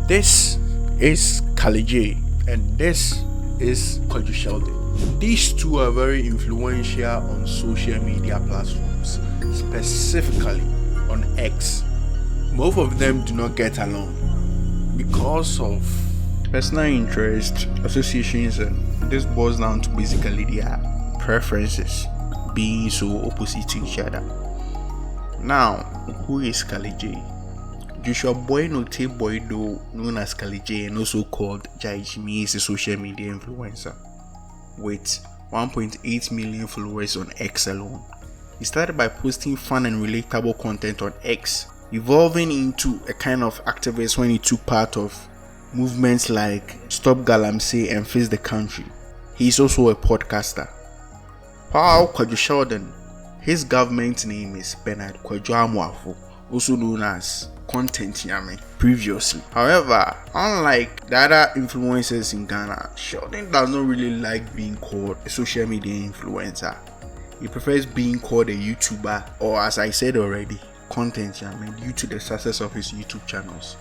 This is Kalyjay and this is Sheldon. These two are very influential on social media platforms, specifically on X. Both of them do not get along because of personal interest, associations, and this boils down to basically their preferences being so opposite to each other. Now, who is Kalyjay? Joshua Boy Note Boy though, known as Kalyjay and also called Jai Jimmy, is a social media influencer with 1.8 million followers on X alone. He started by posting fun and relatable content on X, evolving into a kind of activist when he took part of movements like Stop Galamsey and Face the Country. He is also a podcaster. Kwadwo Sheldon, his government name is Bernard Kwadwo, also known as Content Yami previously. However, unlike the other influencers in Ghana, Sheldon does not really like being called a social media influencer. He prefers being called a YouTuber, or as I said already, Content Yami, due to the success of his YouTube channels.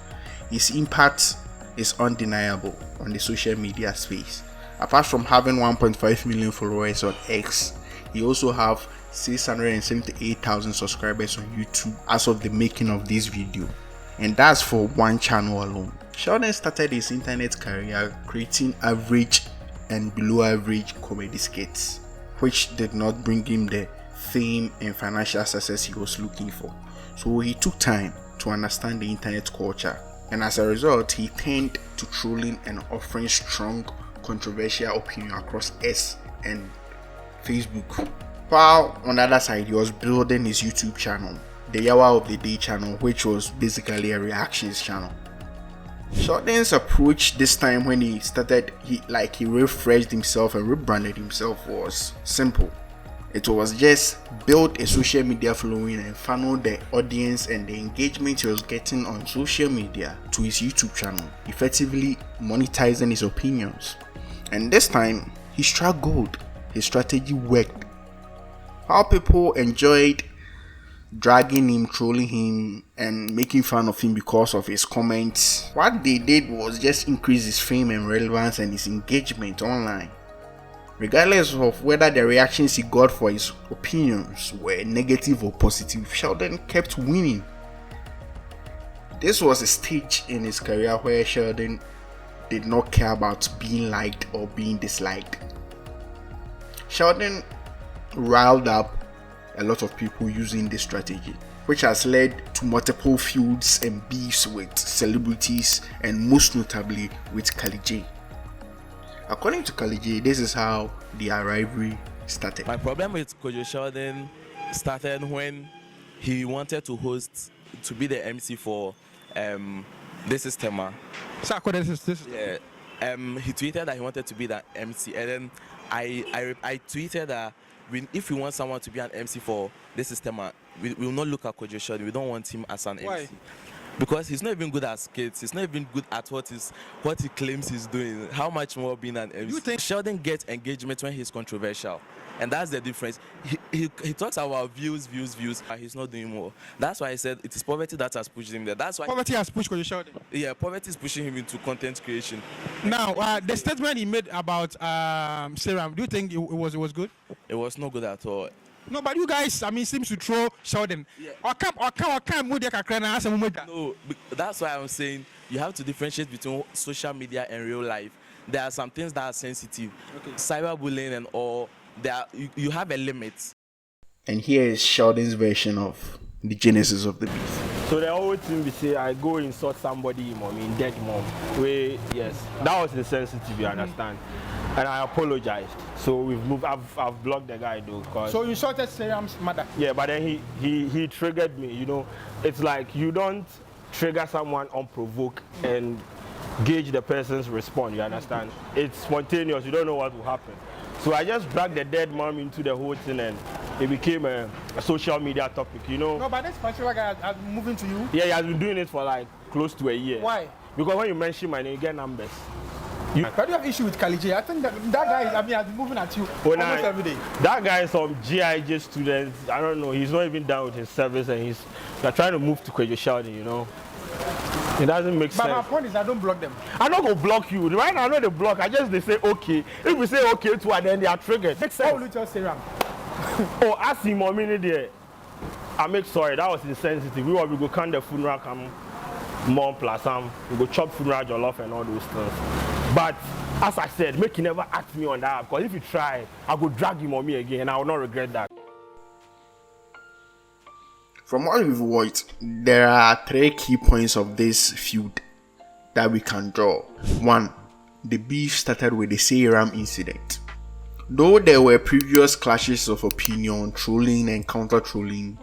His impact is undeniable on the social media space. Apart from having 1.5 million followers on X, he also have 678,000 subscribers on YouTube as of the making of this video, and that's for one channel alone. Sheldon started his internet career creating average and below average comedy skits, which did not bring him the fame and financial success he was looking for. So he took time to understand the internet culture, and as a result he turned to trolling and offering strong controversial opinion across X and Facebook. While on the other side, he was building his YouTube channel, the Yawa of the Day channel, which was basically a reactions channel. Sheldon's approach this time when he started, he refreshed himself and rebranded himself, was simple. It was just build a social media following and funnel the audience and the engagement he was getting on social media to his YouTube channel, effectively monetizing his opinions. And this time, he struck gold. His strategy worked. How people enjoyed dragging him, trolling him, and making fun of him because of his comments, what they did was just increase his fame and relevance and his engagement online. Regardless of whether the reactions he got for his opinions were negative or positive, Sheldon kept winning. This was a stage in his career where Sheldon did not care about being liked or being disliked. Sheldon riled up a lot of people using this strategy, which has led to multiple feuds and beefs with celebrities and most notably with Kalyjay. According to Kalyjay, this is how their rivalry started. My problem with Sheldon started when he wanted to be the MC for This Is Tema. Yeah. He tweeted that he wanted to be the MC, and then I tweeted that if we want someone to be an MC for this system, we will not look at Sheldon. We don't want him as an Why? MC. Because he's not even good at skits. He's not even good at what he claims he's doing. How much more being an MC? You think Sheldon gets engagement when he's controversial, and that's the difference. He talks about views, and he's not doing more. That's why I said it is poverty that has pushed him there. That's why poverty has pushed Sheldon? Yeah, poverty is pushing him into content creation. Now, the statement he made about Serum, do you think it was good? It was not good at all. No, but you guys, seems to throw Sheldon. Yeah. No, that's why I'm saying you have to differentiate between social media and real life. There are some things that are sensitive. Okay. Cyberbullying and all, you have a limit. And here is Sheldon's version of the genesis of the beef. So the whole thing we say, I go insult somebody, dead mom. Yes, that was insensitive, you understand? And I apologized. So we've moved. I've blocked the guy though. So you insulted Seram's mother? Yeah, but then he triggered me. It's like you don't trigger someone unprovoked and gauge the person's response. You understand? It's spontaneous. You don't know what will happen. So I just dragged the dead mom into the whole thing, and it became a social media topic. No, but this particular guy has moving to you. Yeah, he has been doing it for like close to a year. Why? Because when you mention my name, you get numbers. Why do you have issue with Kalyjay? I think that guy has been moving at you almost every day. That guy is some GIJ students. I don't know. He's not even done with his service, and they're trying to move to Sheldon, It doesn't make But my sense. point is, I don't block them. I don't go block you. Right now, I know they block. I just they say okay. If we say okay to her, then they are triggered. Makes What will sense. you tell Sarah? Oh, ask him more minute there. I make sorry. That was insensitive. We go count the funeral come mom plus we go chop funeral jollof and all those things. But as I said, make you never ask me on that because if you try, I go drag him on me again and I will not regret that. From what we've watched, there are 3 key points of this feud that we can draw. 1. The beef started with the Seyram incident. Though there were previous clashes of opinion, trolling and counter-trolling,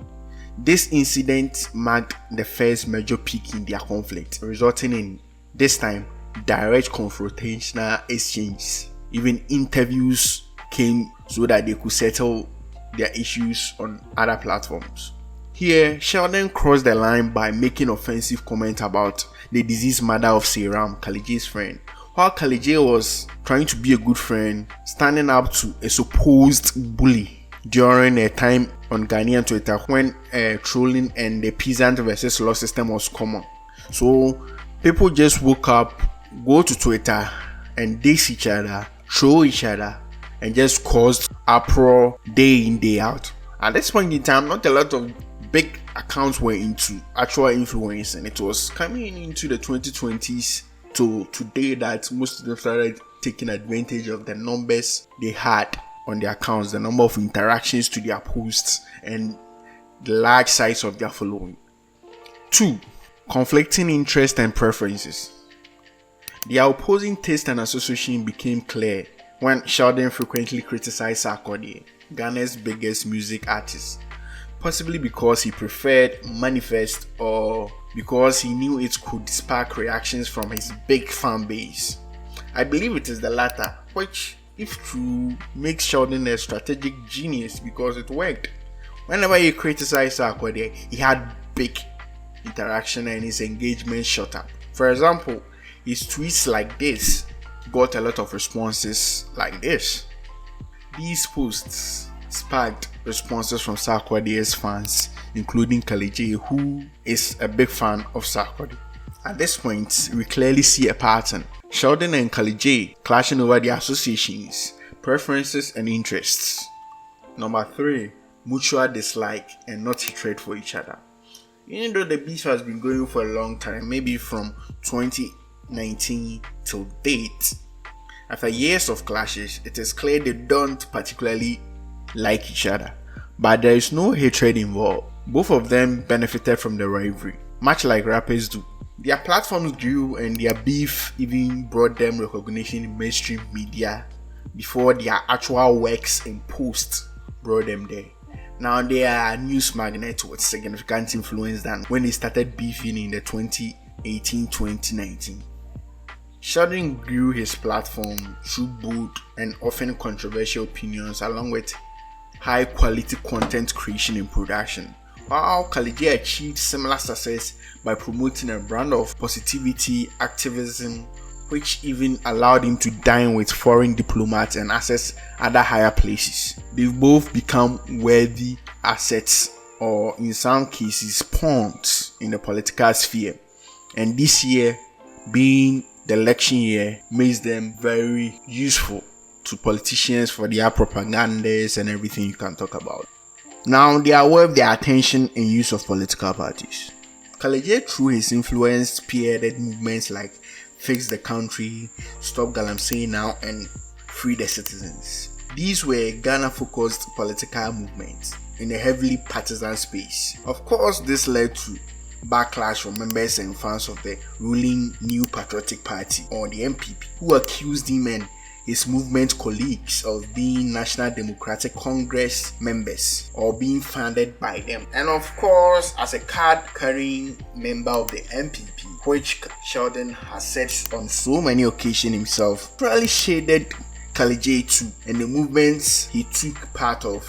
this incident marked the first major peak in their conflict, resulting in, this time, direct confrontational exchanges. Even interviews came so that they could settle their issues on other platforms. Here, Sheldon crossed the line by making offensive comments about the deceased mother of Seyram, Kalyjay's friend, while Kalyjay was trying to be a good friend, standing up to a supposed bully during a time on Ghanaian Twitter when trolling and the peasant versus law system was common. So people just woke up, go to Twitter and diss each other, troll each other, and just caused uproar day in, day out. At this point in time, not a lot of big accounts were into actual influence, and it was coming into the 2020s to today that most of them started taking advantage of the numbers they had on their accounts, the number of interactions to their posts, and the large size of their following. 2. Conflicting interests and preferences. Their opposing taste and association became clear when Sheldon frequently criticized Kwadwo, Ghana's biggest music artist, possibly because he preferred Manifest or because he knew it could spark reactions from his big fan base. I believe it is the latter, which, if true, makes Sheldon a strategic genius because it worked. Whenever he criticized Kwadwo, he had big interaction and his engagement shot up. For example, his tweets like this got a lot of responses like this. These posts sparked responses from Kwadwo's fans, including Kalyjay, who is a big fan of Kwadwo. At this point, we clearly see a pattern. Sheldon and Kalyjay clashing over their associations, preferences and interests. Number 3, mutual dislike and not hatred for each other. Even though the beef has been going for a long time, maybe from 2019 till date, after years of clashes, it is clear they don't particularly like each other, but there is no hatred involved. Both of them benefited from the rivalry, much like rappers do. Their platforms grew and their beef even brought them recognition in mainstream media before their actual works and posts brought them there. Now they are news magnets with significant influence than when they started beefing in the 2018-2019. Sheldon grew his platform through bold and often controversial opinions along with high quality content creation and production, while Kalyjay achieved similar success by promoting a brand of positivity activism, which even allowed him to dine with foreign diplomats and access other higher places. They've both become worthy assets, or in some cases pawns, in the political sphere, and this year being the election year makes them very useful to politicians for their propagandas and everything you can talk about. Now they are worth their attention and use of political parties. Kalyjay, through his influence, spearheaded movements like Fix the Country, Stop Galamsey Now and Free the Citizens. These were Ghana-focused political movements in a heavily partisan space. Of course, this led to backlash from members and fans of the ruling New Patriotic Party, or the NPP, who accused him and his movement colleagues of being National Democratic Congress members or being funded by them. And of course, as a card-carrying member of the NPP, which Sheldon has said on so many occasions himself, probably shaded Kalyjay too and the movements he took part of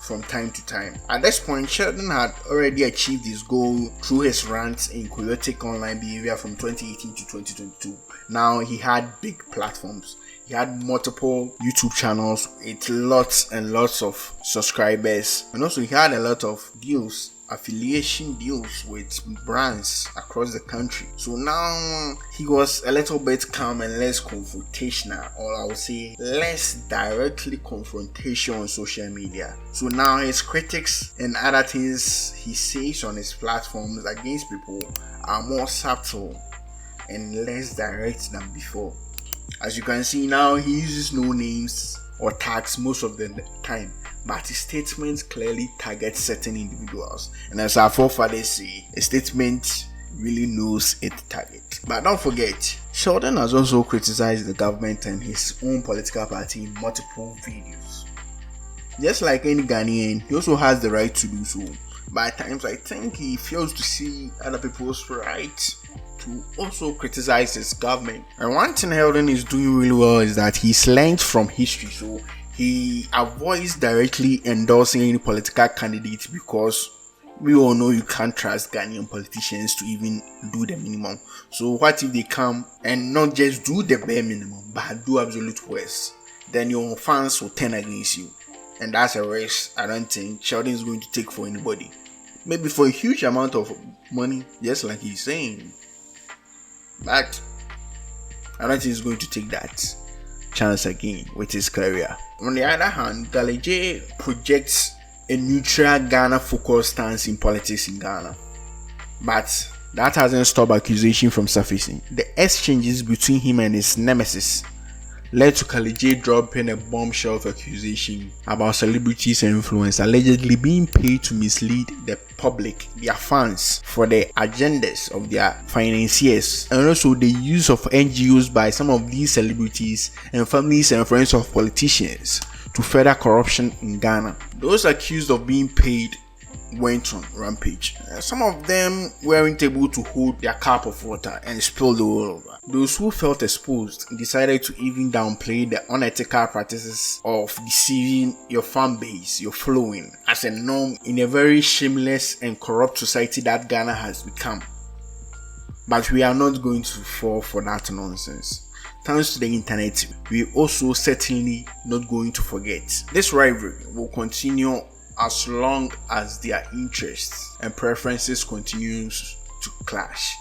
from time to time. At this point, Sheldon had already achieved his goal through his rants in chaotic online behavior from 2018 to 2022. Now he had big platforms. He had multiple YouTube channels with lots and lots of subscribers, and also he had a lot of deals affiliation deals with brands across the country. So now he was a little bit calm and less confrontational, or I would say less directly confrontational on social media. So now his critics and other things he says on his platforms against people are more subtle and less direct than before. As you can see now, he uses no names or tags most of the time, but his statements clearly target certain individuals. And as our forefathers say, a statement really knows its target. But don't forget, Sheldon has also criticized the government and his own political party in multiple videos. Just like any Ghanaian, he also has the right to do so. But at times I think he fails to see other people's right to also criticize his government. And one thing Sheldon is doing really well is that he's learned from history. So he avoids directly endorsing any political candidate, because we all know you can't trust Ghanaian politicians to even do the minimum. So what if they come and not just do the bare minimum, but do absolute worst? Then your fans will turn against you. And that's a risk I don't think Sheldon is going to take for anybody. Maybe for a huge amount of money, just like he's saying. But I don't think he's going to take that chance again with his career. On the other hand, Kalyjay projects a neutral Ghana-focused stance in politics in Ghana. But that hasn't stopped accusation from surfacing. The exchanges between him and his nemesis led to Kalyjay dropping a bombshell of accusation about celebrities and influencers allegedly being paid to mislead the public, their fans, for the agendas of their financiers, and also the use of NGOs by some of these celebrities and families and friends of politicians to further corruption in Ghana. Those accused of being paid went on rampage. Some of them weren't able to hold their cup of water and spilled all over. Those who felt exposed decided to even downplay the unethical practices of deceiving your fan base, your following, as a norm in a very shameless and corrupt society that Ghana has become. But we are not going to fall for that nonsense. Thanks to the internet, we also certainly not going to forget. This rivalry will continue as long as their interests and preferences continues to clash.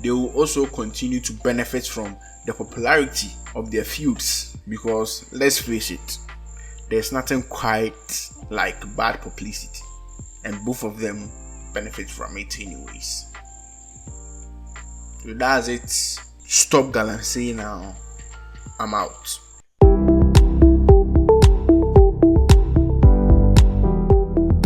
They will also continue to benefit from the popularity of their feuds, because let's face it, there's nothing quite like bad publicity, and both of them benefit from it anyways. So that's it. Stop Galaxy now. I'm out.